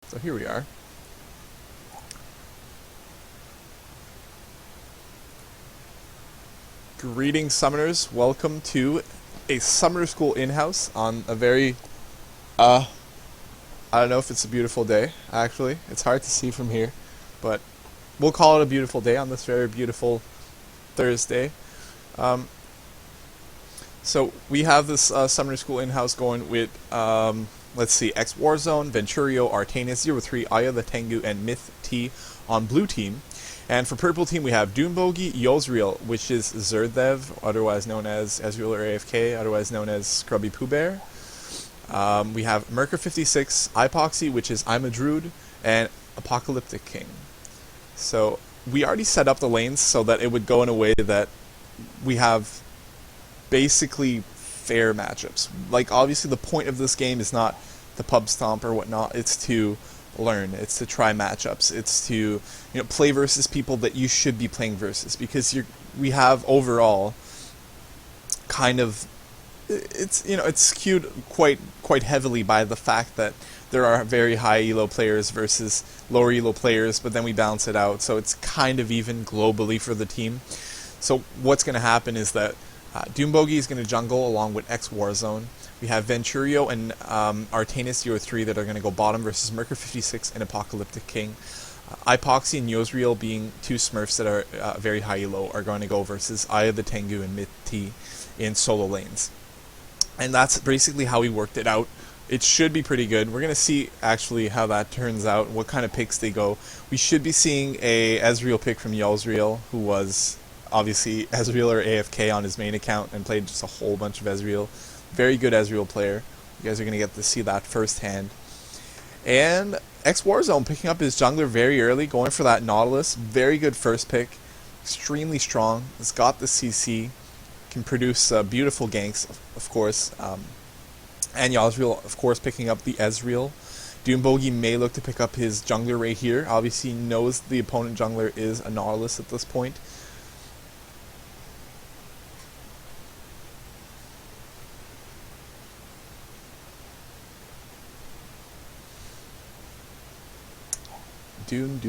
So here we are. Greetings, summoners. Welcome to a summer school in-house on a very, I don't know if it's a beautiful day, actually. It's hard to see from here, but we'll call it a beautiful day on this very beautiful Thursday. So we have this summer school in-house going with, let's see, xWarZone, Venturio, Artanis03, Aya the Tengu, and MithT on blue team. And for purple team, we have Dunebogey, Yozreal, which is Zerdev, otherwise known as Ezreal or AFK, otherwise known as Scrubby Pooh Bear. We have Merker56, Ipoxi, which is I'm a Druid, and ApokalypticKing. So we already set up the lanes so that it would go in a way that we have basically fair matchups. Like, obviously the point of this game is not the pub stomp or whatnot, it's to learn, it's to try matchups, it's to play versus people that you should be playing versus, because we have overall kind of it's skewed quite heavily by the fact that there are very high elo players versus lower elo players, but then we balance it out, so it's kind of even globally for the team. So what's going to happen is that Dunebogey is going to jungle along with xWarZone. We have Venturio and Artanis03 that are going to go bottom versus Merker56 and ApokalypticKing. Ipoxi and Yozreal, being two Smurfs that are very high elo, are going to go versus Aya the Tengu and MithT in solo lanes. And that's basically how we worked it out. It should be pretty good. We're going to see actually how that turns out, what kind of picks they go. We should be seeing a Ezreal pick from Yozreal, who was obviously Ezreal or AFK on his main account and played just a whole bunch of Ezreal. Very good Ezreal player. You guys are going to get to see that firsthand. And xWarZone picking up his jungler very early, going for that Nautilus. Very good first pick. Extremely strong. It's got the CC. Can produce beautiful ganks, of course. And Yozreal, of course, picking up the Ezreal. Dunebogey may look to pick up his jungler right here. Obviously, he knows the opponent jungler is a Nautilus at this point. Dune.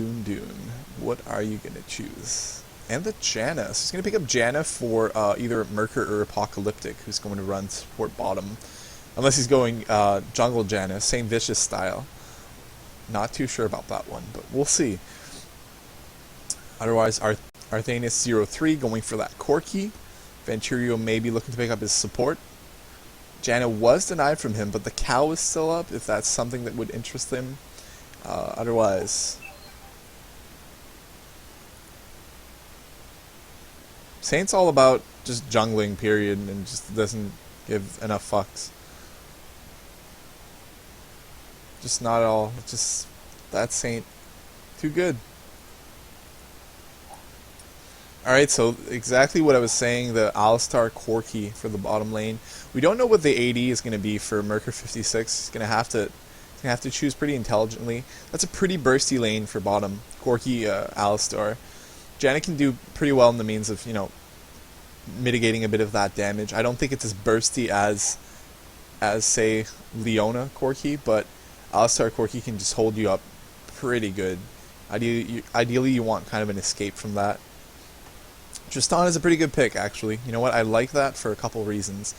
What are you going to choose? And the Janna. So he's going to pick up Janna for either Merker or Apocalyptic, who's going to run support bottom. Unless he's going jungle Janna, same vicious style. Not too sure about that one, but we'll see. Otherwise, Artanis03 going for that Corki. Venturio may be looking to pick up his support. Janna was denied from him, but the cow is still up, if that's something that would interest him. Otherwise, Saint's all about just jungling, period, and just doesn't give enough fucks. Just not at all. Just that Saint, too good. Alright, so exactly what I was saying, the Alistar Corki for the bottom lane. We don't know what the AD is going to be for Merker56. He's going to have to choose pretty intelligently. That's a pretty bursty lane for bottom. Corki, Alistar. Janna can do pretty well in the means of, mitigating a bit of that damage. I don't think it's as bursty as say, Leona Corki, but Alistar Corki can just hold you up pretty good. Ideally, you want kind of an escape from that. Tristana is a pretty good pick, actually. You know what? I like that for a couple reasons.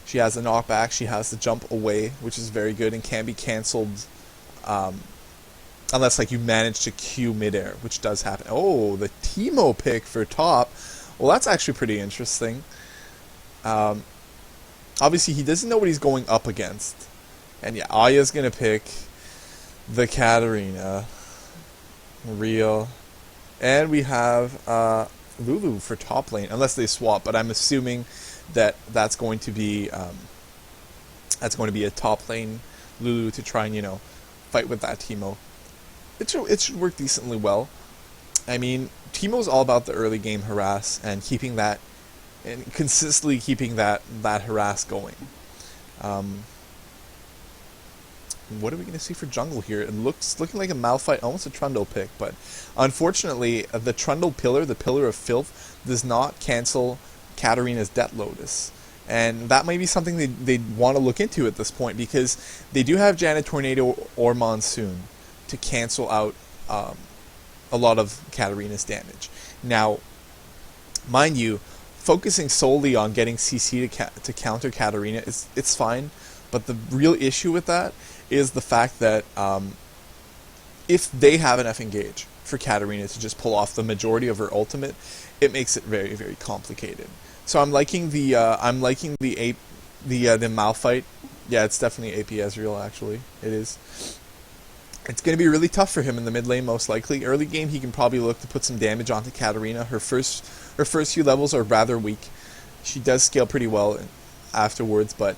She has the knockback, she has the jump away, which is very good and can be cancelled unless you manage to Q midair, which does happen. Oh, the Teemo pick for top. Well, that's actually pretty interesting. Obviously, he doesn't know what he's going up against. And yeah, Aya's going to pick the Katarina. Real. And we have Lulu for top lane, unless they swap, but I'm assuming that that's going to be a top lane Lulu to try and fight with that Teemo. It should work decently well. I mean, Teemo's all about the early game harass and keeping that and consistently keeping that harass going. What are we going to see for jungle here? It looking like a Malphite, almost a Trundle pick, but unfortunately, the Trundle pillar, the Pillar of Filth, does not cancel Katarina's Death Lotus. And that might be something they'd want to look into at this point, because they do have Janna Tornado or Monsoon to cancel out a lot of Katarina's damage. Now, mind you, focusing solely on getting CC to counter Katarina it's fine, but the real issue with that is the fact that if they have enough engage for Katarina to just pull off the majority of her ultimate, it makes it very, very complicated. So I'm liking the Malphite. Yeah, it's definitely AP Ezreal, actually. It is. It's going to be really tough for him in the mid lane, most likely. Early game, he can probably look to put some damage onto Katarina. Her first few levels are rather weak. She does scale pretty well afterwards, but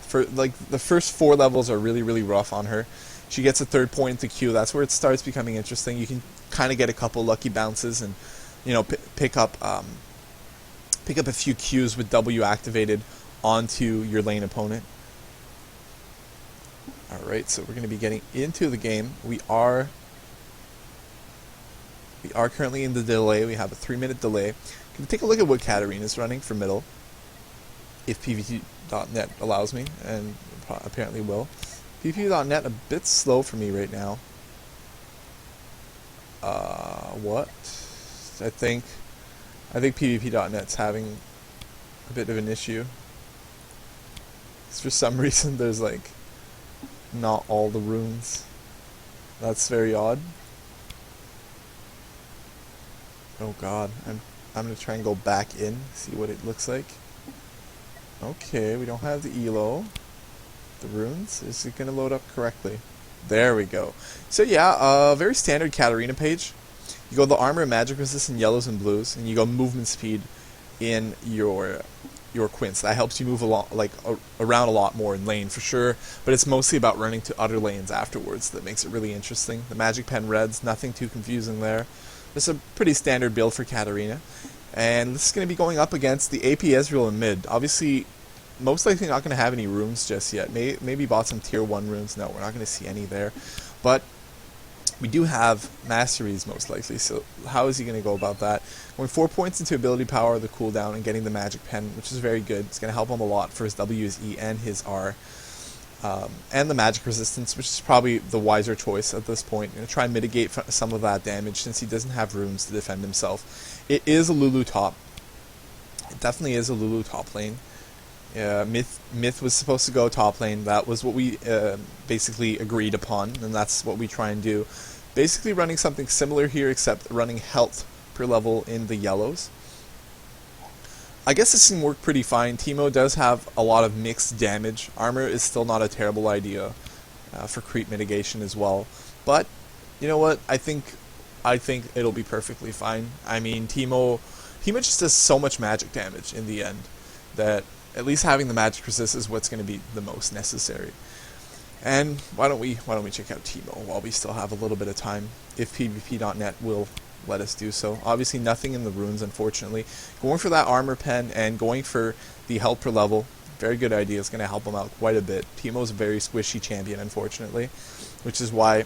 for like the first 4 levels are really, really rough on her. She gets a 3rd point into Q. That's where it starts becoming interesting. You can kind of get a couple lucky bounces and, you know, pick up a few Qs with W activated onto your lane opponent. Alright, so we're going to be getting into the game. We are currently in the delay. We have a 3-minute delay. Can we take a look at what Katarina is running for middle? If PvP.net allows me, and apparently will. PvP.net a bit slow for me right now. What? I think PvP.net's having a bit of an issue. For some reason, there's like not all the runes. That's very odd. Oh god, I'm gonna try and go back in, see what it looks like. Okay, we don't have the elo. The runes, is it gonna load up correctly? There we go. So yeah, very standard Katarina page. You go the armor and magic resist in yellows and blues, and you go movement speed in your quints. That helps you move a lot, around a lot more in lane for sure, but it's mostly about running to other lanes afterwards that makes it really interesting. The magic pen reds, nothing too confusing there. It's a pretty standard build for Katarina, and this is going to be going up against the AP Ezreal in mid. Obviously, most likely not going to have any runes just yet. Maybe bought some tier 1 runes. No, we're not going to see any there, but we do have masteries most likely, so how is he going to go about that? Going 4 points into ability power, the cooldown, and getting the magic pen, which is very good. It's going to help him a lot for his W, his E, and his R. And the magic resistance, which is probably the wiser choice at this point. Going to try and mitigate some of that damage since he doesn't have runes to defend himself. It is a Lulu top. It definitely is a Lulu top lane. Myth was supposed to go top lane. That was what we basically agreed upon, and that's what we try and do. Basically running something similar here, except running health per level in the yellows. I guess this can work pretty fine. Teemo does have a lot of mixed damage. Armor is still not a terrible idea for creep mitigation as well. But you know what? I think it'll be perfectly fine. I mean, Teemo just does so much magic damage in the end that at least having the magic resist is what's going to be the most necessary. And why don't we check out Teemo while we still have a little bit of time, if PvP.net will let us do so. Obviously nothing in the runes, unfortunately. Going for that armor pen and going for the health per level, very good idea. It's going to help him out quite a bit. Teemo's a very squishy champion, unfortunately, which is why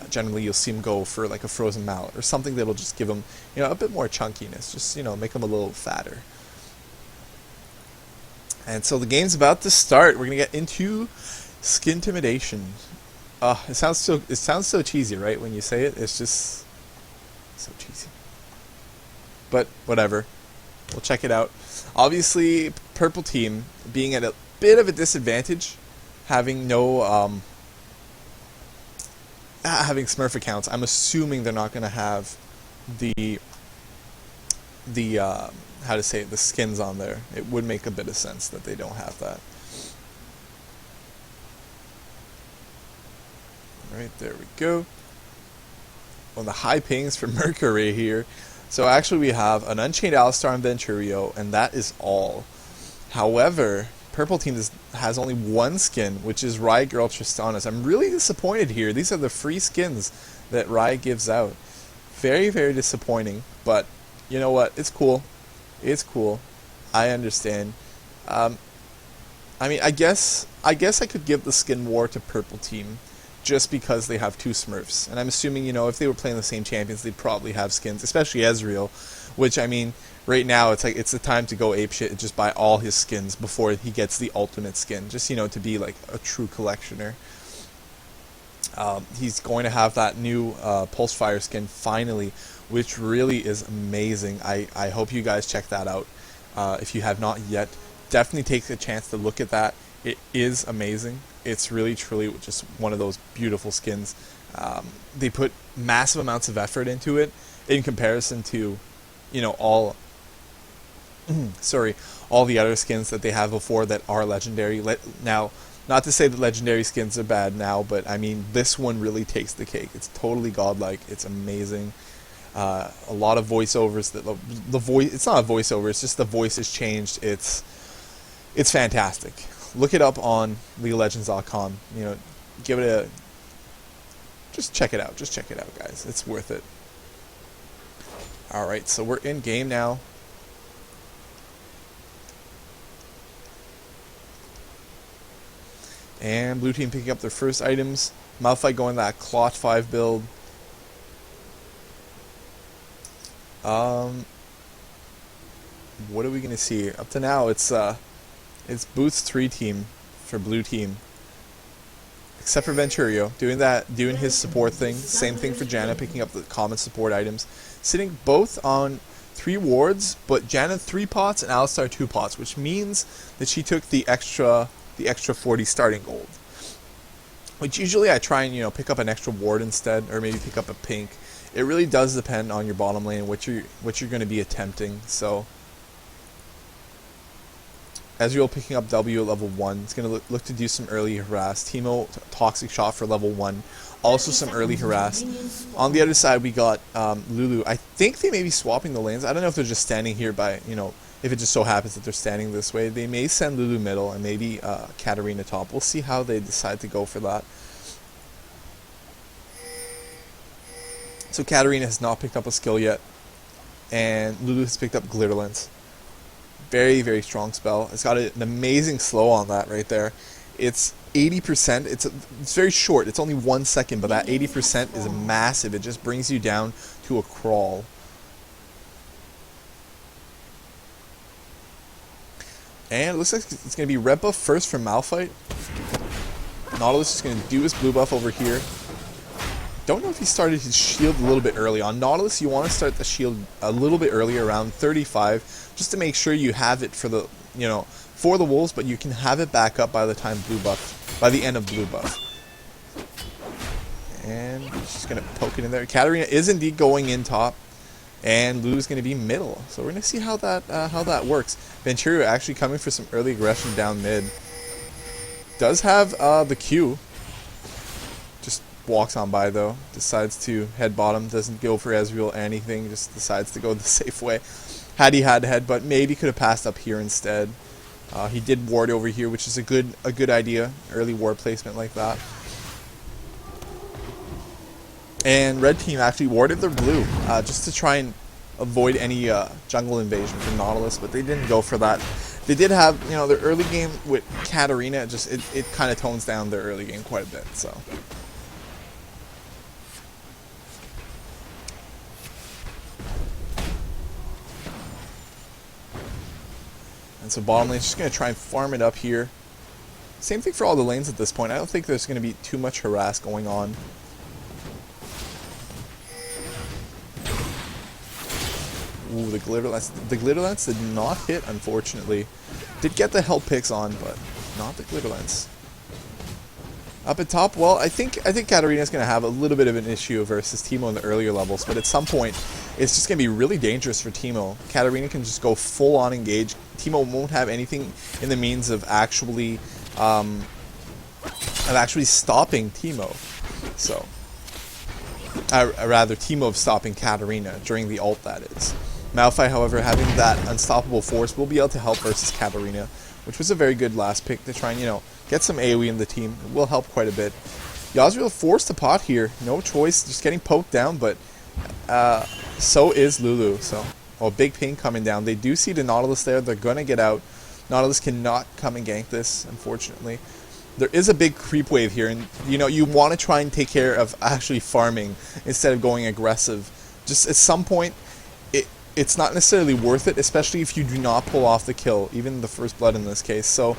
generally you'll see him go for like a frozen mallet or something that'll just give him, a bit more chunkiness, just, make him a little fatter. And so the game's about to start. We're gonna get into skin intimidation. It sounds so cheesy, right? When you say it, it's just so cheesy. But whatever, we'll check it out. Obviously, purple team being at a bit of a disadvantage, having no having Smurf accounts. I'm assuming they're not gonna have the the skins on there. It would make a bit of sense that they don't have that. Alright, there we go. On the high pings for Mercury here. So actually we have an Unchained Alistar and Venturio, and that is all. However, purple team has only one skin, which is Riot Girl Tristana's. I'm really disappointed here. These are the free skins that Riot gives out. Very, very disappointing, but you know what? It's cool. It's cool. I understand. I mean, I guess I could give the skin war to purple team just because they have two Smurfs. And I'm assuming, if they were playing the same champions, they'd probably have skins, especially Ezreal, which, I mean, right now it's the time to go apeshit and just buy all his skins before he gets the ultimate skin, just, to be like a true collectioner. He's going to have that new Pulse Fire skin finally, which really is amazing. I hope you guys check that out. If you have not yet, definitely take a chance to look at that. It is amazing. It's really, truly just one of those beautiful skins. They put massive amounts of effort into it in comparison to, you know, all the other skins that they have before that are legendary. Now, not to say that legendary skins are bad now, but I mean, this one really takes the cake. It's totally godlike. It's amazing. A lot of voiceovers. The voice. It's not a voiceover. It's just the voice has changed. It's fantastic. Look it up on LeagueOfLegends.com. You know, give it a. Just check it out. Just check it out, guys. It's worth it. All right, so we're in game now. And blue team picking up their first items. Malphite going that Clot 5 build. What are we gonna see? Up to now, it's Boots 3 team for blue team. Except for Venturio, doing his support thing. Same thing for Janna, picking up the common support items. Sitting both on 3 wards, but Janna 3 pots and Alistar 2 pots, which means that she took the extra 40 starting gold. Which usually I try and, you know, pick up an extra ward instead, or maybe pick up a pink. It really does depend on your bottom lane and what you're going to be attempting. So Ezreal picking up W at level 1. It's going to look to do some early harass. Teemo toxic shot for level 1. Also some early harass. On the other side we got Lulu. I think they may be swapping the lanes. I don't know if they're just standing here by, you know, if it just so happens that they're standing this way. They may send Lulu middle and maybe Katarina top. We'll see how they decide to go for that. So Katarina has not picked up a skill yet. And Lulu has picked up Glitter Lens. Very, very strong spell. It's got an amazing slow on that right there. It's 80%. It's very short. It's only 1 second, but that 80% is massive. It just brings you down to a crawl. And it looks like it's going to be red buff first from Malphite. Nautilus is going to do his blue buff over here. Don't know if he started his shield a little bit early. On Nautilus, you want to start the shield a little bit earlier, around 35, just to make sure you have it for the, you know, for the wolves, but you can have it back up by the time blue buff, by the end of blue buff. And he's just going to poke it in there. Katarina is indeed going in top. And Lulu's going to be middle. So we're going to see how that works. Venturio actually coming for some early aggression down mid. Does have the Q. Just walks on by though. Decides to head bottom. Doesn't go for Ezreal or anything. Just decides to go the safe way. Had he had headbutt, maybe could have passed up here instead. He did ward over here, which is a good idea. Early ward placement like that. And red team actually warded their blue just to try and avoid any jungle invasion from Nautilus, but they didn't go for that. They did have, you know, their early game with Katarina. Just it kind of tones down their early game quite a bit. So. And so bottom lane's just going to try and farm it up here. Same thing for all the lanes at this point. I don't think there's going to be too much harass going on. Ooh, the glitter lens did not hit, unfortunately. Did get the help picks on, but not the glitter lens. Up at top, well, I think Katarina's going to have a little bit of an issue versus Teemo in the earlier levels, but at some point, it's just going to be really dangerous for Teemo. Katarina can just go full on engage. Teemo won't have anything in the means of actually stopping Teemo. So, rather, Teemo of stopping Katarina during the ult, that is. Malphite, however, having that unstoppable force will be able to help versus Katarina, which was a very good last pick to try and, you know, get some AoE in the team. It will help quite a bit. Yozreal forced to pot here. No choice, just getting poked down, but so is Lulu. So, big ping coming down. They do see the Nautilus there. They're going to get out. Nautilus cannot come and gank this, unfortunately. There is a big creep wave here, and, you know, you want to try and take care of actually farming instead of going aggressive. Just at some point, it's not necessarily worth it, especially if you do not pull off the kill, even the first blood in this case. So,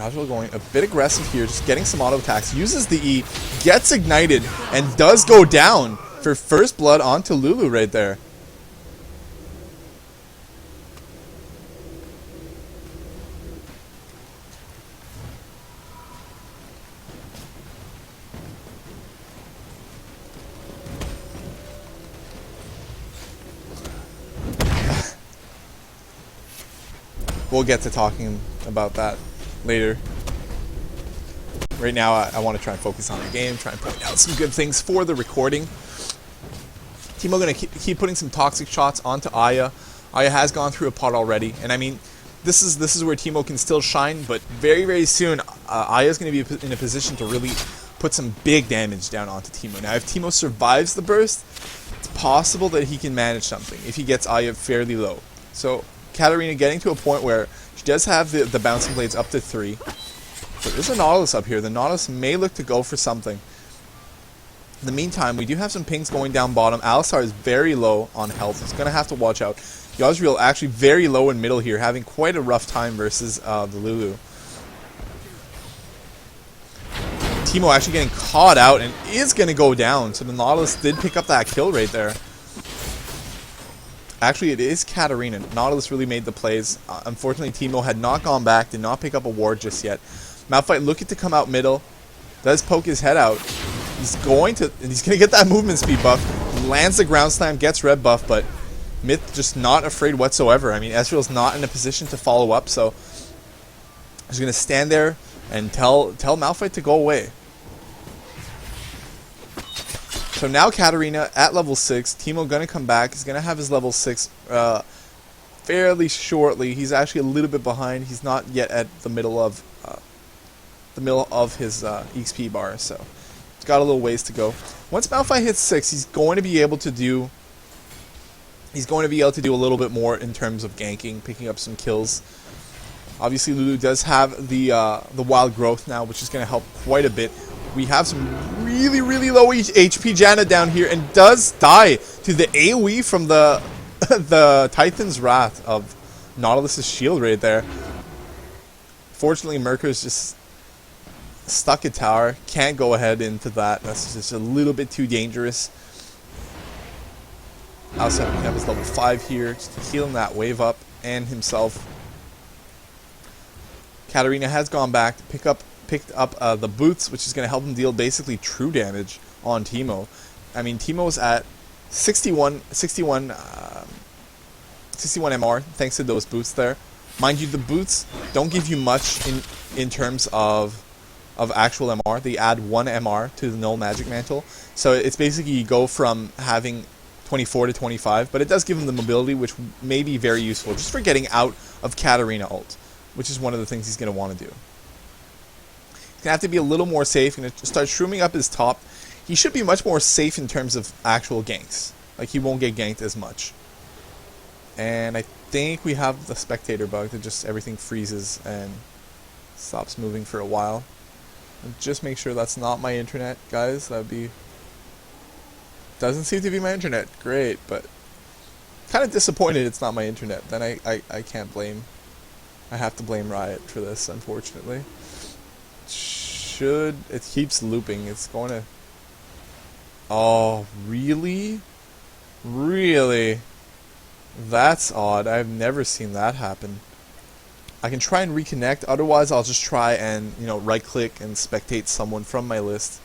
Yozreal going a bit aggressive here, just getting some auto attacks. Uses the E, gets ignited, and does go down for first blood onto Lulu right there. We'll get to talking about that later. Right now, I want to try and focus on the game, try and point out some good things for the recording. Teemo going to keep putting some toxic shots onto Aya. Aya has gone through a pot already, and I mean, this is where Teemo can still shine, but very, very soon, Aya's going to be in a position to really put some big damage down onto Teemo. Now, if Teemo survives the burst, it's possible that he can manage something if he gets Aya fairly low. So, Katarina getting to a point where she does have the bouncing blades up to 3. There is a Nautilus up here. The Nautilus may look to go for something. In the meantime, we do have some pings going down bottom. Alistar is very low on health. He's going to have to watch out. Yozreal actually very low in middle here, having quite a rough time versus the Lulu. Teemo actually getting caught out and is going to go down. So the Nautilus did pick up that kill right there. Actually, it is Katarina. Nautilus really made the plays. Unfortunately, Teemo had not gone back, did not pick up a ward just yet. Malphite looking to come out middle. Does poke his head out. He's going to get that movement speed buff. Lands the ground slam, gets red buff, but MithT just not afraid whatsoever. I mean, Ezreal's not in a position to follow up, so he's going to stand there and tell Malphite to go away. So now Katarina at level 6. Teemo going to come back. He's going to have his level 6 fairly shortly. He's actually a little bit behind. He's not yet at the middle of his XP bar, so he's got a little ways to go. Once Malphite hits 6, he's going to be able to do a little bit more in terms of ganking, picking up some kills. Obviously, Lulu does have the wild growth now, which is going to help quite a bit. We have some really, really low HP Janna down here, and does die to the AoE from the the Titan's Wrath of Nautilus' shield right there. Fortunately, Merker's just stuck at tower. Can't go ahead into that. That's just a little bit too dangerous. Also, we have his level 5 here, just healing that wave up and himself. Katarina has gone back to picked up the boots, which is going to help him deal basically true damage on Teemo. I mean, Teemo's at 61 MR thanks to those boots there. Mind you, the boots don't give you much in terms of actual MR. They add 1 MR to the null magic mantle, so it's basically you go from having 24 to 25, but it does give him the mobility, which may be very useful just for getting out of Katarina ult, which is one of the things he's going to want to do. He's going to have to be a little more safe. Going to start shrooming up his top. He should be much more safe in terms of actual ganks. Like, he won't get ganked as much. And I think we have the spectator bug that just everything freezes and stops moving for a while. And just make sure that's not my internet, guys. That would be... Doesn't seem to be my internet. Great, but... kind of disappointed it's not my internet. Then I can't blame... I have to blame Riot for this, unfortunately. It keeps looping. It's going to... Oh, really? Really? That's odd. I've never seen that happen. I can try and reconnect. Otherwise, I'll just try and, right-click and spectate someone from my list.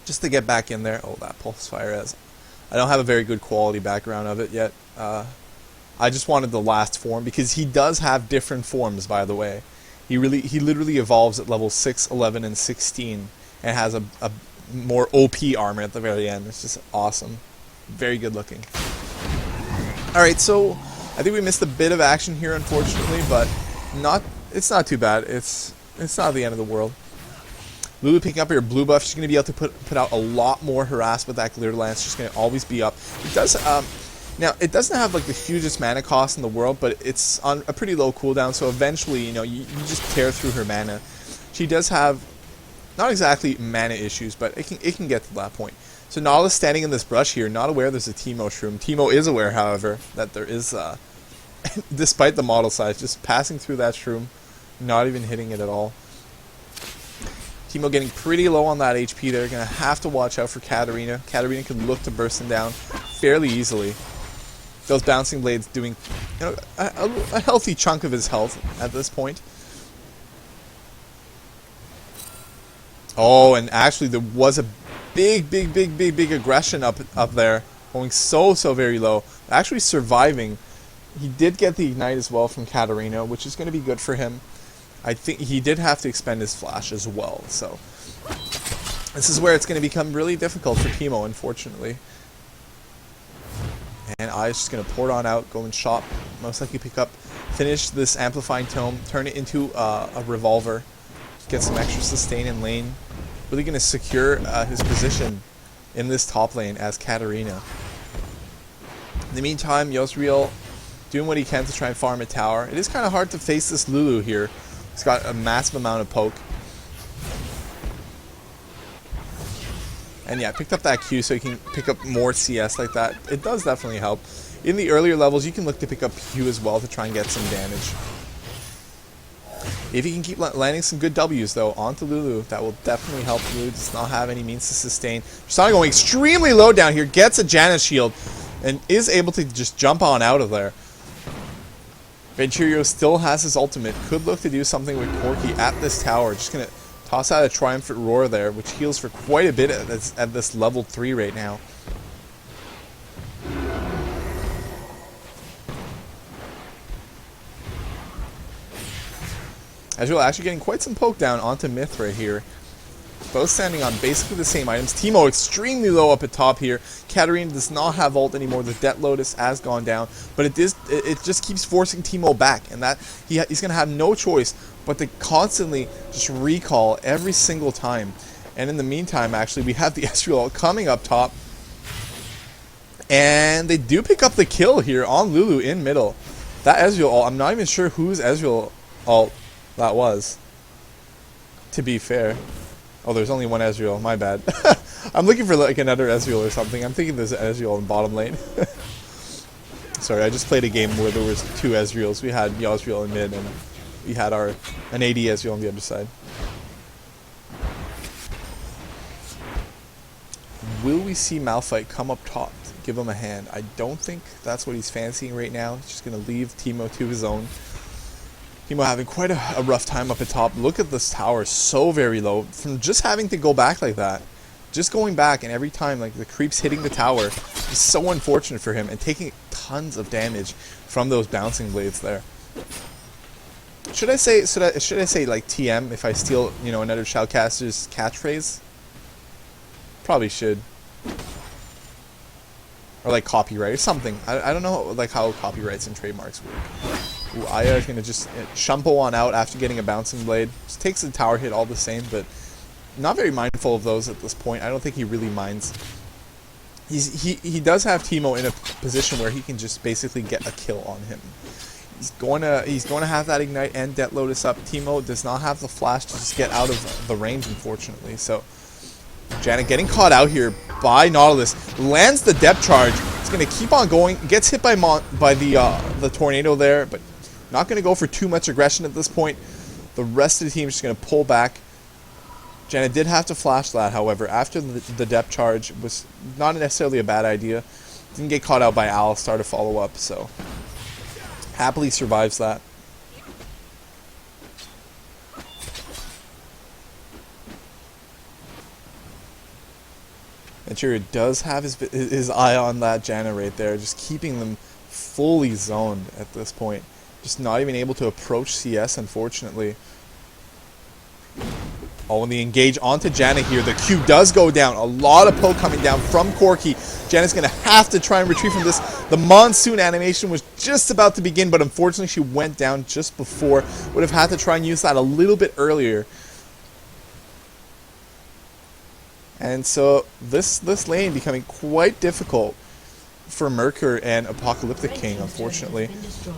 Just to get back in there. Oh, that pulse fire has... I don't have a very good quality background of it yet. I just wanted the last form, because he does have different forms, by the way. He literally evolves at level 6, 11, and 16, and has a more OP armor at the very end. It's just awesome. Very good looking. Alright, so I think we missed a bit of action here, unfortunately, but it's not too bad. It's not the end of the world. Lulu picking up her blue buff. She's going to be able to put out a lot more harass with that glitter lance. She's going to always be up. It does... Now, it doesn't have like the hugest mana cost in the world, but it's on a pretty low cooldown, so eventually, you just tear through her mana. She does have, not exactly mana issues, but it can get to that point. So Nautilus standing in this brush here, not aware there's a Teemo shroom. Teemo is aware, however, that there is, despite the model size, just passing through that shroom, Not even hitting it at all. Teemo getting pretty low on that HP. They're going to have to watch out for Katarina. Katarina can look to burst him down fairly easily. Those bouncing blades doing, you know, a healthy chunk of his health at this point. Oh, and actually there was a big aggression up there. Going so very low. Actually surviving. He did get the ignite as well from Katarina, which is going to be good for him. I think he did have to expend his flash as well, so this is where it's going to become really difficult for Teemo, unfortunately. And I's just going to pour it on out, go and shop, most likely pick up, finish this Amplifying Tome, turn it into a Revolver, get some extra sustain in lane. Really going to secure his position in this top lane as Katarina. In the meantime, Yozreal doing what he can to try and farm a tower. It is kind of hard to face this Lulu here. He's got a massive amount of poke. And yeah, picked up that Q so he can pick up more CS like that. It does definitely help. In the earlier levels, you can look to pick up Q as well to try and get some damage. If you can keep landing some good W's, though, onto Lulu, that will definitely help. Lulu does not have any means to sustain. Tristana going extremely low down here, gets a Janna shield, and is able to just jump on out of there. Venturio still has his ultimate. Could look to do something with Corki at this tower. Just going to toss out a Triumphant Roar there, which heals for quite a bit at this level 3 right now. Ezreal actually getting quite some poke down onto MithT right here. Both standing on basically the same items. Teemo extremely low up at top here. Katarina does not have ult anymore. The Death Lotus has gone down, but it just keeps forcing Teemo back, and that he's going to have no choice but to constantly just recall every single time. And in the meantime, actually, we have the Ezreal coming up top, and they do pick up the kill here on Lulu in middle. That Ezreal ult, I'm not even sure whose Ezreal ult that was, to be fair. Oh, there's only one Ezreal. My bad. I'm looking for like another Ezreal or something. I'm thinking there's an Ezreal in bottom lane. Sorry, I just played a game where there was 2 Ezreals. We had Yozreal in mid, and we had an AD Ezreal on the other side. Will we see Malphite come up top to give him a hand? I don't think that's what he's fancying right now. He's just going to leave Teemo to his own. Teemo having quite a rough time up at top. Look at this tower, so very low. From just having to go back like that. Just going back, and every time like the creeps hitting the tower is so unfortunate for him, and taking tons of damage from those bouncing blades there. Should I say like TM if I steal, you know, another Shoutcaster's catchphrase? Probably should. Or like copyright or something. I don't know like how copyrights and trademarks work. Ooh, Aya is going to just shumpo on out after getting a bouncing blade. Just takes the tower hit all the same, but not very mindful of those at this point. I don't think he really minds. He does have Teemo in a position where he can just basically get a kill on him. He's going to have that ignite and Death Lotus up. Teemo does not have the flash to just get out of the range, unfortunately. So Janna getting caught out here by Nautilus, lands the depth charge. It's going to keep on going. Gets hit by the tornado there, but not going to go for too much aggression at this point. The rest of the team is just going to pull back. Janna did have to flash that, however, after the depth charge. Was not necessarily a bad idea. Didn't get caught out by Alistar to follow up, so happily survives that. Venturio does have his eye on that Janna right there, just keeping them fully zoned at this point. Just not even able to approach CS, unfortunately. Oh, and the engage onto Janna here. The Q does go down. A lot of poke coming down from Corki. Janna's going to have to try and retrieve from this. The monsoon animation was just about to begin, but unfortunately she went down just before. Would have had to try and use that a little bit earlier. And so this lane becoming quite difficult for Merkur and ApokalypticKing, unfortunately.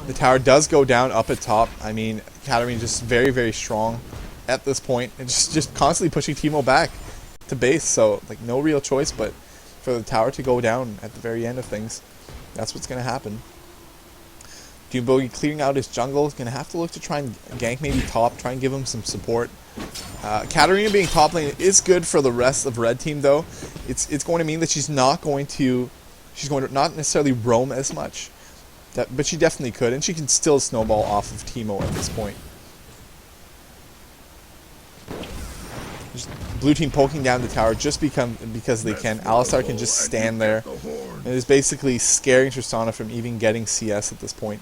The tower does go down up at top. I mean, Katarina just very strong at this point, and just constantly pushing Teemo back to base. So like no real choice but for the tower to go down at the very end of things. That's what's going to happen. Dunebogey clearing out his jungle. He's going to have to look to try and gank maybe top, try and give him some support. Katarina being top lane is good for the rest of red team though. It's going to mean that she's going to not necessarily roam as much. But she definitely could, and she can still snowball off of Teemo at this point. Just blue team poking down the tower just because they can. Alistar can just stand there. And is basically scaring Tristana from even getting CS at this point.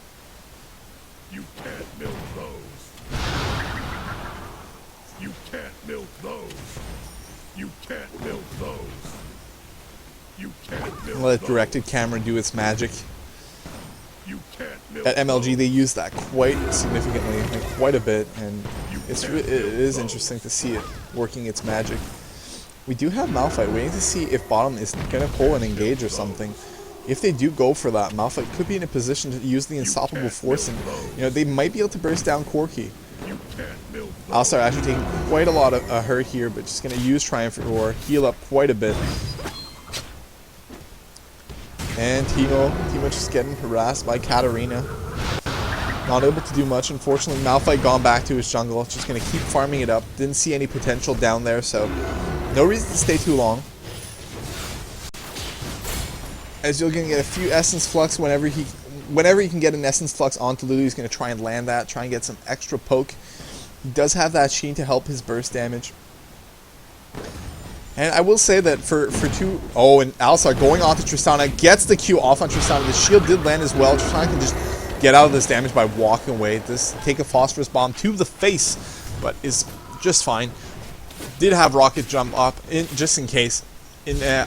You can't milk those. You can't milk those. You can't milk those. You can't milk Let directed camera do its magic. You can't milk At MLG they use that quite significantly, like quite a bit, and it is interesting to see it working its magic. We do have Malphite waiting to see if bottom is going to pull an engage or something. If they do go for that, Malphite could be in a position to use the unstoppable force, and they might be able to burst down Corki. Alistar actually taking quite a lot of hurt here, but just going to use Triumphant Roar, heal up quite a bit. And Teemo just getting harassed by Katarina. Not able to do much, unfortunately. Malphite gone back to his jungle, just going to keep farming it up. Didn't see any potential down there, so no reason to stay too long. Ezreal going to get a few Essence Flux whenever he can get an Essence Flux onto Lulu. He's going to try and land that, try and get some extra poke. He does have that Sheen to help his burst damage. And I will say that for two... Oh, and Alistar going on to Tristana, gets the Q off on Tristana. The shield did land as well. Tristana can just get out of this damage by walking away. Take a Phosphorus Bomb to the face, but is just fine. Did have Rocket jump up, just in case.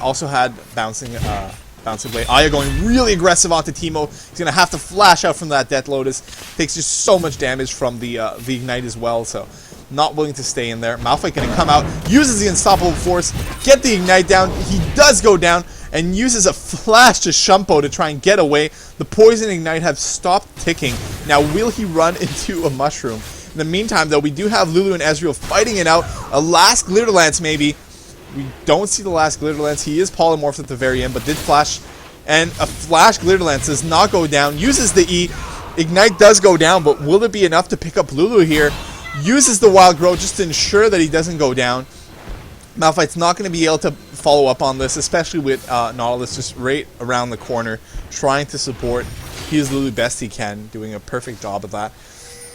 Also had Bouncing Blade. Aya going really aggressive onto Teemo. He's going to have to flash out from that Death Lotus. Takes just so much damage from the Ignite as well, so... Not willing to stay in there. Malphite going to come out, uses the Unstoppable Force, get the Ignite down. He does go down and uses a flash to Shumpo to try and get away. The Poison Ignite have stopped ticking. Now, will he run into a Mushroom? In the meantime, though, we do have Lulu and Ezreal fighting it out. A last Glitter Lance, maybe. We don't see the last Glitter Lance. He is polymorphed at the very end, but did flash. And a flash Glitter Lance does not go down. Uses the E. Ignite does go down, but will it be enough to pick up Lulu here? Uses the Wild Growth just to ensure that he doesn't go down. Malphite's not going to be able to follow up on this, especially with Nautilus just right around the corner, trying to support. He is Lulu best he can, doing a perfect job of that.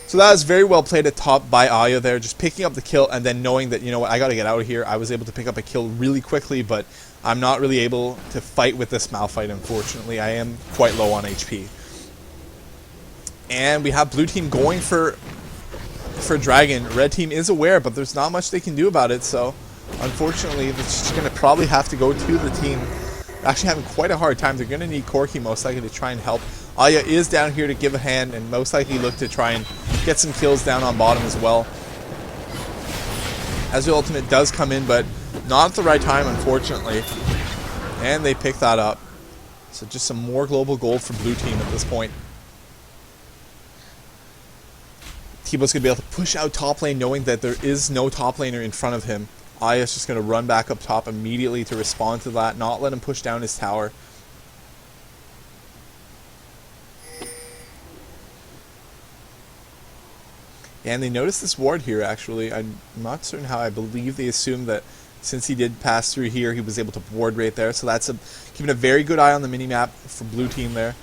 So that was very well played at top by Aya there, just picking up the kill and then knowing that, you know what, I got to get out of here. I was able to pick up a kill really quickly, but I'm not really able to fight with this Malphite, unfortunately. I am quite low on HP. And we have blue team going for Dragon. Red team is aware, but there's not much they can do about it, so unfortunately they're just going to probably have to go to the team. Actually having quite a hard time. They're going to need Corki most likely to try and help. Aya is down here to give a hand and most likely look to try and get some kills down on bottom as well. Ezreal ultimate does come in, but not at the right time, unfortunately. And they pick that up. So just some more global gold for blue team at this point. Teemo's going to be able to push out top lane knowing that there is no top laner in front of him. Aya's just going to run back up top immediately to respond to that, not let him push down his tower. And they noticed this ward here, actually. I'm not certain how. I believe they assumed that since he did pass through here, he was able to ward right there. So that's keeping a very good eye on the minimap for blue team there.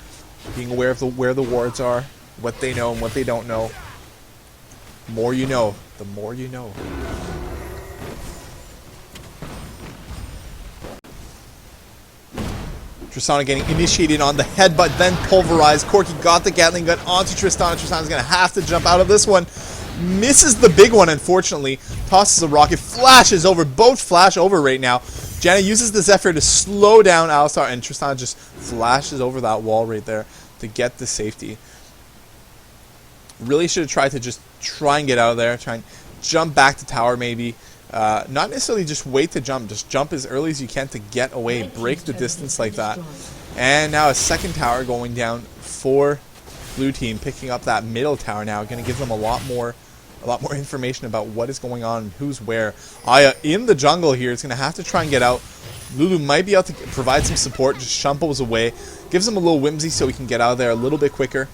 Being aware of where the wards are, what they know and what they don't know. The more you know, the more you know. Tristana getting initiated on the headbutt, then pulverized. Corki got the Gatling gun onto Tristana. Tristana's going to have to jump out of this one. Misses the big one, unfortunately. Tosses a rocket, flashes over. Both flash over right now. Janna uses the Zephyr to slow down Alistar, and Tristana just flashes over that wall right there to get the safety. Really should have tried to just try and get out of there. Try and jump back to tower maybe. Not necessarily just wait to jump. Just jump as early as you can to get away. Break the distance like that. And now a second tower going down for blue team. Picking up that middle tower now. Going to give them a lot more information about what is going on and who's where. Aya in the jungle here is going to have to try and get out. Lulu might be able to provide some support. Just Shumpo's away. Gives him a little whimsy so he can get out of there a little bit quicker.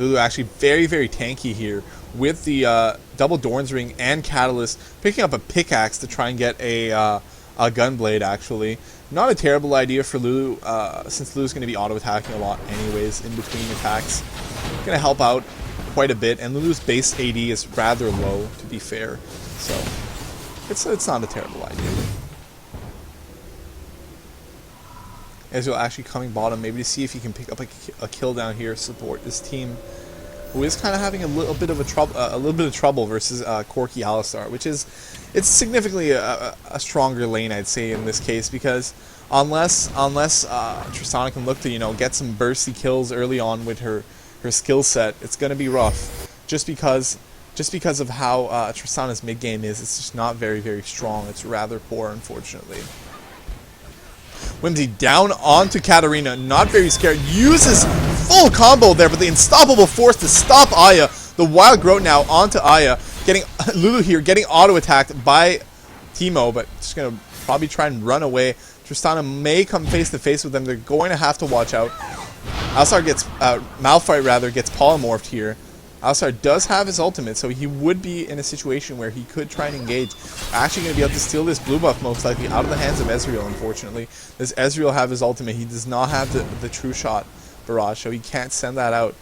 Lulu actually very, very tanky here with the double Dorn's Ring and Catalyst, picking up a pickaxe to try and get a Gunblade, actually. Not a terrible idea for Lulu, since Lulu's going to be auto-attacking a lot anyways in between attacks. Going to help out quite a bit, and Lulu's base AD is rather low, to be fair. So, it's not a terrible idea. Ezreal actually coming bottom, maybe to see if he can pick up a kill down here, support this team, who is kind of having a little bit of trouble versus Corki Alistar, which is significantly a stronger lane, I'd say, in this case, because unless Tristana can look to get some bursty kills early on with her skill set, it's going to be rough. Just because of how Tristana's mid game is, it's just not very, very strong. It's rather poor, unfortunately. Whimsy down onto Katarina, not very scared, uses full combo there, but the unstoppable force to stop Aya. The wild growth now onto Aya, getting Lulu here, getting auto-attacked by Teemo, but just going to probably try and run away. Tristana may come face-to-face with them. They're going to have to watch out. Alistar gets, Malphite rather, gets polymorphed here. Alistar does have his ultimate, so he would be in a situation where he could try and engage. Actually going to be able to steal this blue buff most likely out of the hands of Ezreal, unfortunately. Does Ezreal have his ultimate? He does not have the true shot barrage, so he can't send that out.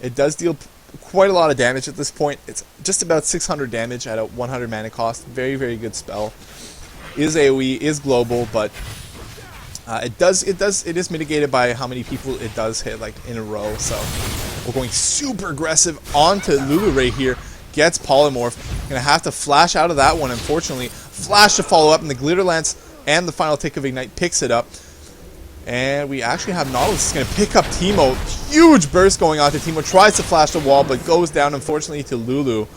It does deal quite a lot of damage at this point. It's just about 600 damage at a 100 mana cost. Very, very good spell. Is AoE, is global, but it is mitigated by how many people it does hit, like, in a row. So we're going super aggressive onto Lulu right here. Gets polymorph. Gonna have to flash out of that one, unfortunately. Flash to follow up, and the Glitter Lance and the final tick of Ignite picks it up. And we actually have Nautilus going to pick up Teemo. Huge burst going on to Teemo. Tries to flash the wall, but goes down, unfortunately, to Lulu.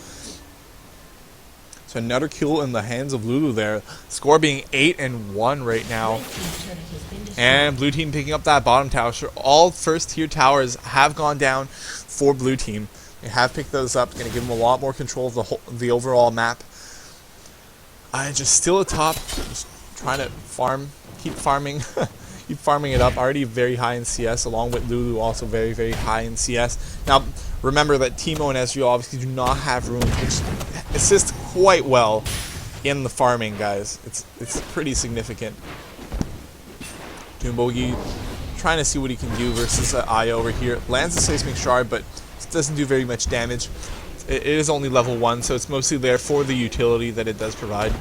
So another kill in the hands of Lulu there. Score being 8-1 right now. And blue team picking up that bottom tower. So all first tier towers have gone down for blue team. They have picked those up. Going to give them a lot more control of the overall map. Just still atop. Just trying to farm. Keep farming. Keep farming it up. Already very high in CS, along with Lulu also very, very high in CS. Now, remember that Teemo and Ezreal obviously do not have runes, which assist quite well in the farming, guys. It's pretty significant. Dunebogey trying to see what he can do versus Aya over here. Lands the Seismic Shard, but doesn't do very much damage. It is only level 1, so it's mostly there for the utility that it does provide.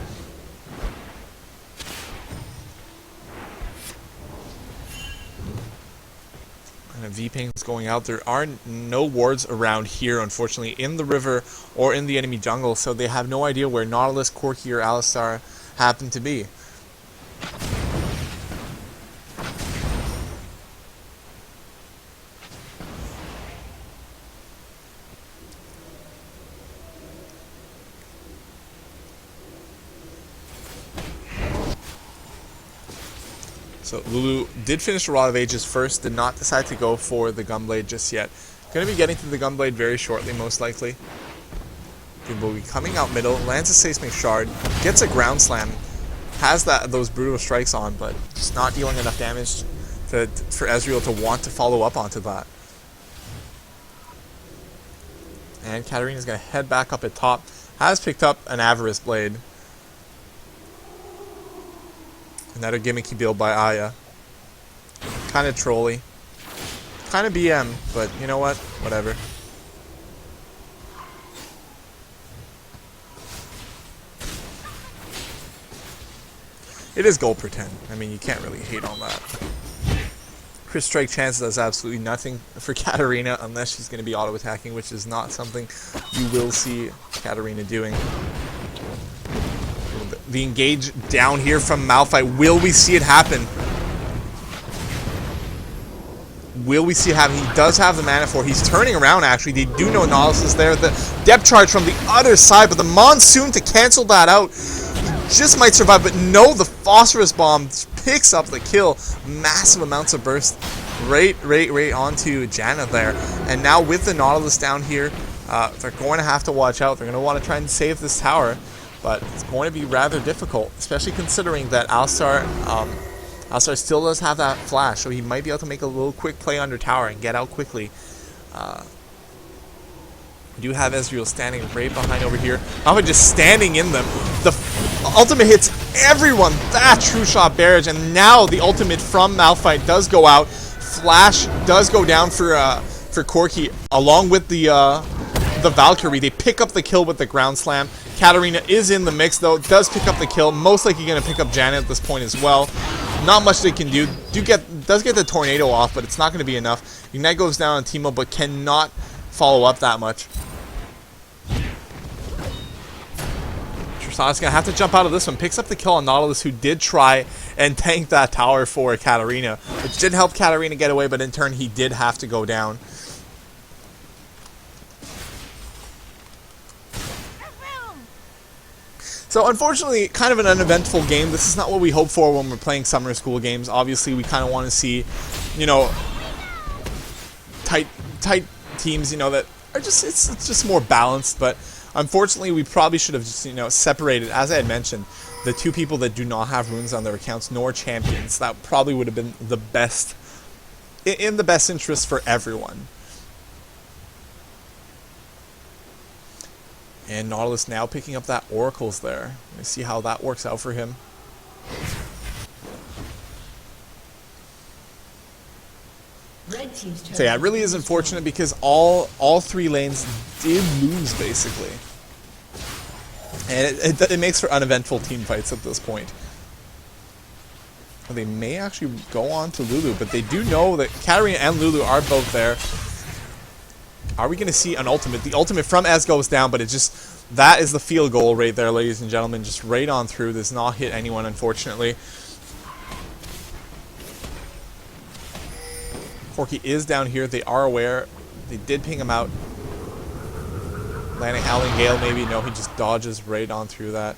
And V-Ping's going out. There are no wards around here, unfortunately, in the river or in the enemy jungle, so they have no idea where Nautilus, Corki, or Alistar happen to be. So Lulu did finish the Rod of Ages first, did not decide to go for the Gunblade just yet. Going to be getting to the Gunblade very shortly, most likely. Dunebogey coming out middle, lands a Seismic Shard, gets a Ground Slam, has those Brutal Strikes on, but just not dealing enough damage for Ezreal to want to follow up onto that. And Katarina's going to head back up at top, has picked up an Avarice Blade. Another gimmicky build by Aya. Kind of trolly. Kind of BM, but you know what? Whatever. It is gold per 10. I mean, you can't really hate on that. Crit Strike chance does absolutely nothing for Katarina unless she's going to be auto-attacking, which is not something you will see Katarina doing. The engage down here from Malphite. Will we see it happen? Will we see it happen? He does have the mana for it. He's turning around, actually. They do know Nautilus is there. The depth charge from the other side, but the Monsoon to cancel that out. He just might survive, but no, the Phosphorus Bomb picks up the kill. Massive amounts of burst right onto Janna there. And now with the Nautilus down here, they're going to have to watch out. They're going to want to try and save this tower. But it's going to be rather difficult, especially considering that Alistar still does have that flash, so he might be able to make a little quick play under tower and get out quickly. We do have Ezreal standing right behind over here. Malphite just standing in them. The ultimate hits everyone. That true shot barrage, and now the ultimate from Malphite does go out. Flash does go down for Corki along with the Valkyrie. They pick up the kill with the ground slam. Katarina is in the mix though. Does pick up the kill. Most likely going to pick up Janna at this point as well. Not much they can do. Does get the tornado off, but it's not going to be enough. Ignite goes down on Teemo, but cannot follow up that much. Tristana's going to have to jump out of this one. Picks up the kill on Nautilus, who did try and tank that tower for Katarina, which did help Katarina get away, but in turn he did have to go down. So unfortunately, kind of an uneventful game. This is not what we hope for when we're playing summer school games. Obviously, we kind of want to see, you know, tight teams, you know, that are just, it's just more balanced. But unfortunately, we probably should have just, you know, separated, as I had mentioned, the two people that do not have runes on their accounts nor champions. That probably would have been the best, in the best interest for everyone. And Nautilus now picking up that Oracles there. Let's see how that works out for him. Red team's turn. So yeah, it really is unfortunate because all three lanes did lose basically. And it makes for uneventful team fights at this point. Well, they may actually go on to Lulu, but they do know that Katarina and Lulu are both there. Are we going to see an ultimate? The ultimate from Ez goes down, but it just, that is the field goal right there, ladies and gentlemen. Just right on through. Does not hit anyone, unfortunately. Corki is down here. They are aware. They did ping him out. Landing Howling Gale, maybe. No, he just dodges right on through that.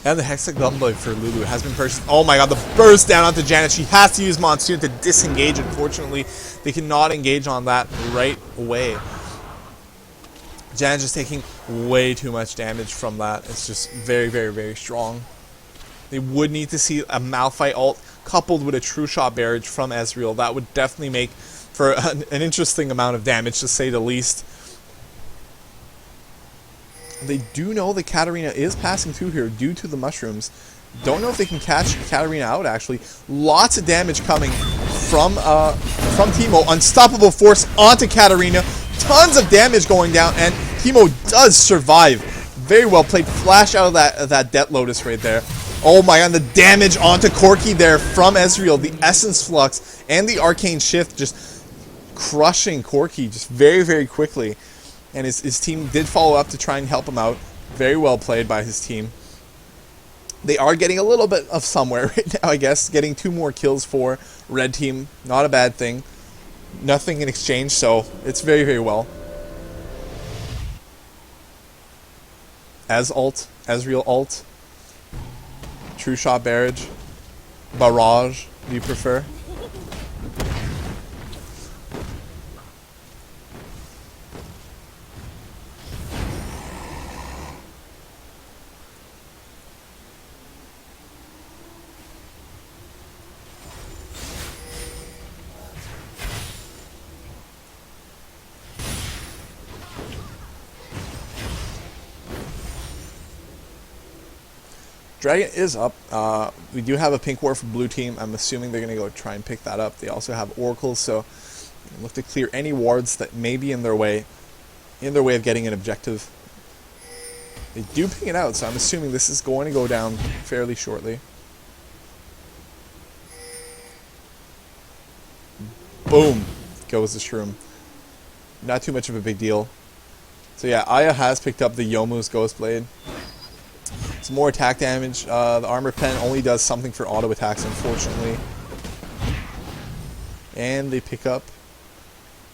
And the Hextech Dunebogey for Lulu has been purchased. Oh my god, the burst down onto Janna. She has to use Monsoon to disengage. Unfortunately, they cannot engage on that right away. Janna just taking way too much damage from that. It's just very, very, very strong. They would need to see a Malphite ult coupled with a true shot barrage from Ezreal. That would definitely make for an interesting amount of damage, to say the least. They do know that Katarina is passing through here due to the mushrooms. Don't know if they can catch Katarina out, actually. Lots of damage coming from Teemo. Unstoppable force onto Katarina. Tons of damage going down, and Teemo does survive. Very well played. Flash out of that Death Lotus right there. Oh my god, the damage onto Corki there from Ezreal. The Essence Flux and the Arcane Shift just crushing Corki just very, very quickly. And his team did follow up to try and help him out. Very well played by his team. They are getting a little bit of somewhere right now, I guess. Getting 2 more kills for Red Team. Not a bad thing. Nothing in exchange, so it's very, very well. Ezreal ult. True shot barrage. Barrage, do you prefer? Dragon is up. We do have a pink ward for blue team. I'm assuming they're going to go try and pick that up. They also have oracles, so look to clear any wards that may be in their way of getting an objective. They do ping it out, so I'm assuming this is going to go down fairly shortly. Boom goes the shroom. Not too much of a big deal. So yeah, Aya has picked up the Youmuu's Ghost Blade. Some more attack damage. The armor pen only does something for auto attacks, unfortunately. And they pick up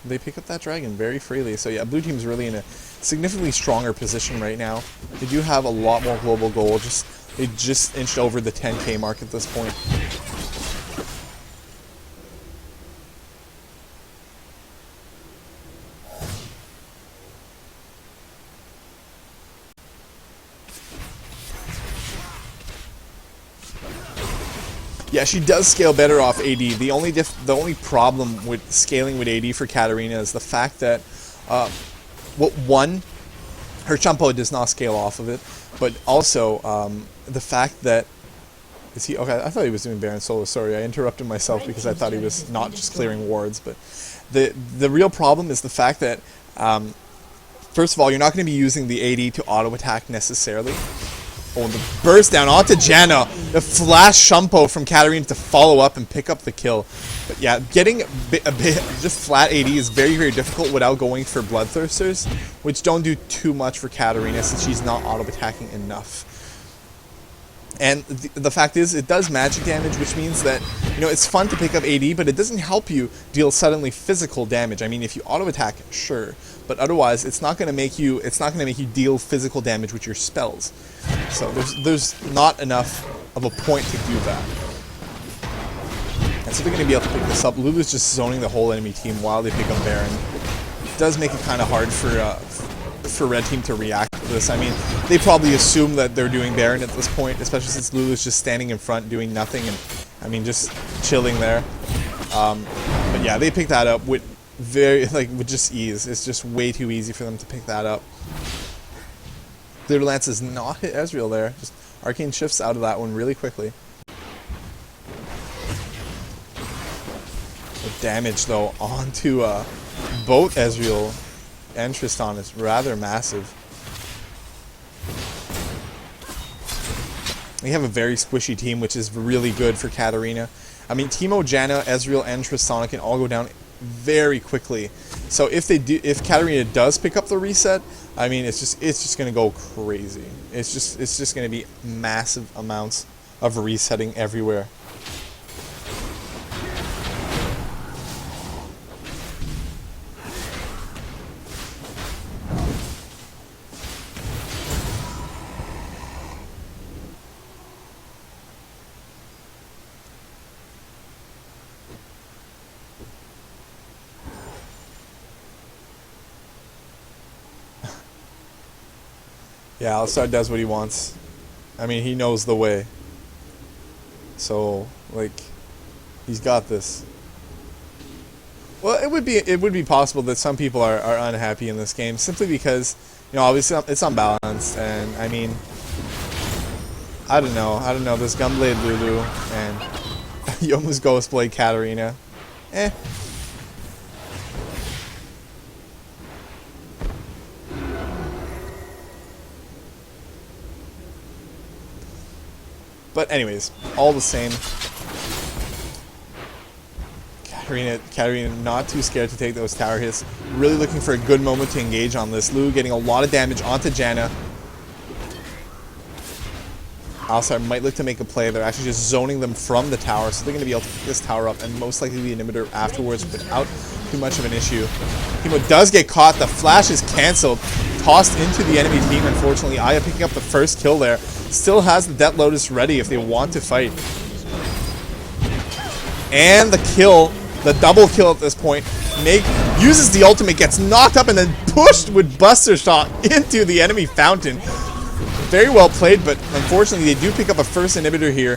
that dragon very freely. So yeah, blue team's really in a significantly stronger position right now. They do have a lot more global gold. They just inched over the 10k mark at this point. Yeah, Yeah, she does scale better off AD. The only problem with scaling with AD for Katarina is the fact that, one, her Champo does not scale off of it, but also the fact that is he okay? I thought he was doing Baron solo. Sorry, I interrupted myself because I thought he was not just clearing wards. But the real problem is the fact that first of all, you're not going to be using the AD to auto attack necessarily. Oh, the burst down onto Janna, the flash Shumpo from Katarina to follow up and pick up the kill. But yeah, getting a bit just flat AD is very, very difficult without going for Bloodthirsters, which don't do too much for Katarina since she's not auto attacking enough. And the fact is, it does magic damage, which means that, you know, it's fun to pick up AD, but it doesn't help you deal suddenly physical damage. I mean, if you auto attack, sure, but otherwise, it's not going to make you deal physical damage with your spells. So there's not enough of a point to do that. And so they're going to be able to pick this up. Lulu's just zoning the whole enemy team while they pick up Baron. It does make it kind of hard for Red Team to react to this. I mean, they probably assume that they're doing Baron at this point, especially since Lulu's just standing in front doing nothing and, I mean, just chilling there. But yeah, they picked that up with with just ease. It's just way too easy for them to pick that up. Glitter Lance does not hit Ezreal there. Just Arcane shifts out of that one really quickly. The damage, though, onto both Ezreal and Tristana is rather massive. We have a very squishy team, which is really good for Katarina. I mean, Teemo, Janna, Ezreal, and Tristana can all go down very quickly. So if Katarina does pick up the reset, I mean, it's just gonna go crazy. It's just gonna be massive amounts of resetting everywhere. Yeah, Alistar does what he wants. I mean, he knows the way. So, like, he's got this. Well, it would be possible that some people are unhappy in this game simply because, you know, obviously it's unbalanced, and I mean, I don't know. This Gunblade Lulu and Yomu's Ghostblade Katarina, But anyways, all the same, Katarina not too scared to take those tower hits. Really looking for a good moment to engage on this. Lulu getting a lot of damage onto Janna. Alistar might look to make a play. They're actually just zoning them from the tower, so they're going to be able to pick this tower up and most likely the inhibitor afterwards without too much of an issue. Teemo does get caught. The flash is cancelled. Tossed into the enemy team, unfortunately. Aya picking up the first kill there. Still has the Death Lotus ready if they want to fight. And the kill, the double kill at this point, uses the ultimate, gets knocked up, and then pushed with Buster Shot into the enemy fountain. Very well played, but unfortunately they do pick up a first inhibitor here.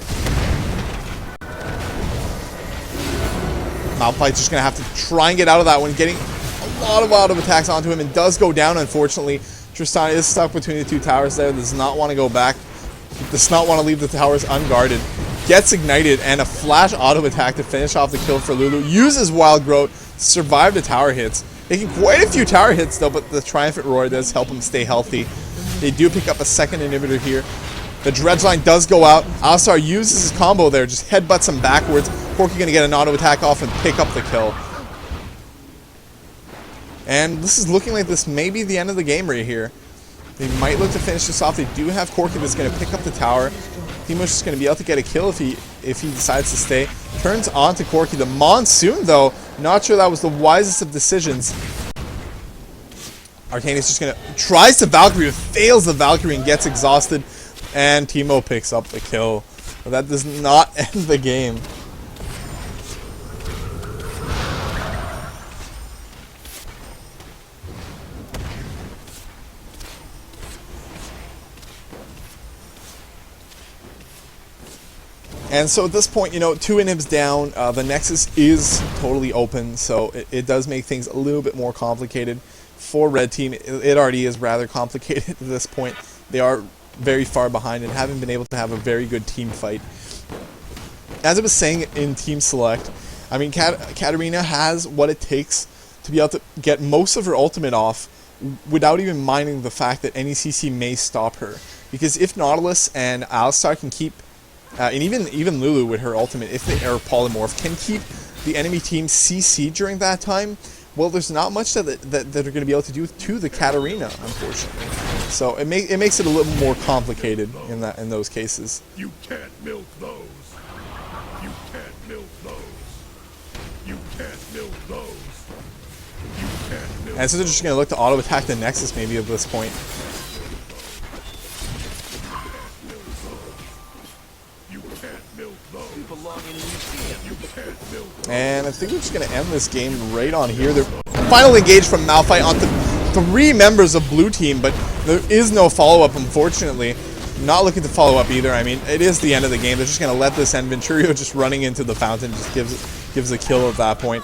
Malphite's just going to have to try and get out of that one, getting a lot of auto attacks onto him, and does go down, unfortunately. Tristana is stuck between the two towers there, does not want to go back. Does not want to leave the towers unguarded. Gets ignited and a flash auto attack to finish off the kill for Lulu. Uses Wild Growth, survive the tower hits. Making quite a few tower hits though, but the Triumphant Roar does help him stay healthy. They do pick up a second inhibitor here. The Dredge Line does go out. Alistar uses his combo there, just headbutts him backwards. Corki gonna get an auto attack off and pick up the kill. And this is looking like this may be the end of the game right here. They might look to finish this off. They do have Corki that's going to pick up the tower. Teemo's just going to be able to get a kill if he decides to stay. Turns on to Corki. The Monsoon, though, not sure that was the wisest of decisions. Arcane is just going to tries to Valkyrie, fails the Valkyrie and gets exhausted. And Teemo picks up the kill. But that does not end the game. And so at this point, you know, 2 inhibs down, the Nexus is totally open, so it does make things a little bit more complicated for Red Team. It already is rather complicated at this point. They are very far behind and haven't been able to have a very good team fight. As I was saying in Team Select, I mean, Katarina has what it takes to be able to get most of her ultimate off without even minding the fact that any CC may stop her. Because if Nautilus and Alistar can keep, and even Lulu with her ultimate, if they are polymorph, can keep the enemy team CC during that time, well, there's not much that they're going to be able to do to the Katarina, unfortunately. So it makes it a little more complicated in those cases. You can't milk those. You can't milk those. You can't milk those. You can't milk. And so they're just going to look to auto attack the Nexus maybe at this point. You can't milk those. You belong in a museum. You can't milk those. And I think we're just going to end this game right on here. They're finally engaged from Malphite onto 3 members of Blue Team, but there is no follow-up, unfortunately. Not looking to follow up either. I mean, it is the end of the game. They're just going to let this end. Venturio just running into the fountain just gives a kill at that point.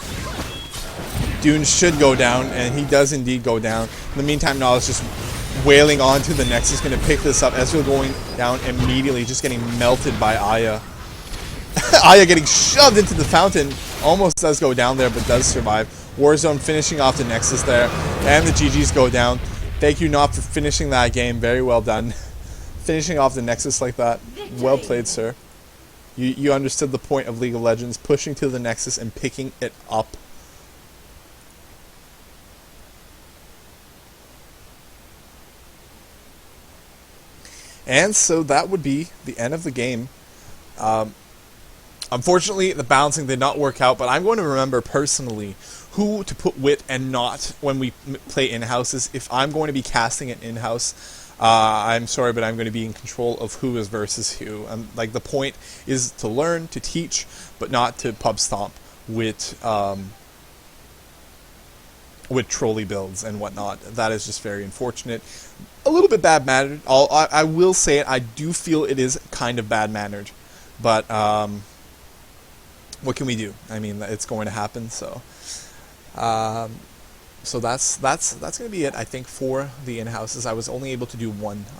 Dune should go down, and he does indeed go down. In the meantime, Nautilus just wailing onto the Nexus, going to pick this up. Ezreal going down immediately, just getting melted by Aya. Aya getting shoved into the fountain. Almost does go down there, but does survive. Warzone finishing off the Nexus there, and the GGs go down. Thank you, Not, for finishing that game. Very well done. Finishing off the Nexus like that. Well played, sir. You understood the point of League of Legends, pushing to the Nexus and picking it up. And so that would be the end of the game. Unfortunately, the balancing did not work out, but I'm going to remember personally who to put wit and not when we play in-houses. If I'm going to be casting it in-house, I'm sorry, but I'm going to be in control of who is versus who. Like, the point is to learn, to teach, but not to pub stomp with trolley builds and whatnot. That is just very unfortunate. A little bit bad-mannered. I will say it, I do feel it is kind of bad-mannered. But, what can we do? I mean, it's going to happen, so... so that's going to be it, I think, for the in-houses. I was only able to do one, unfortunately.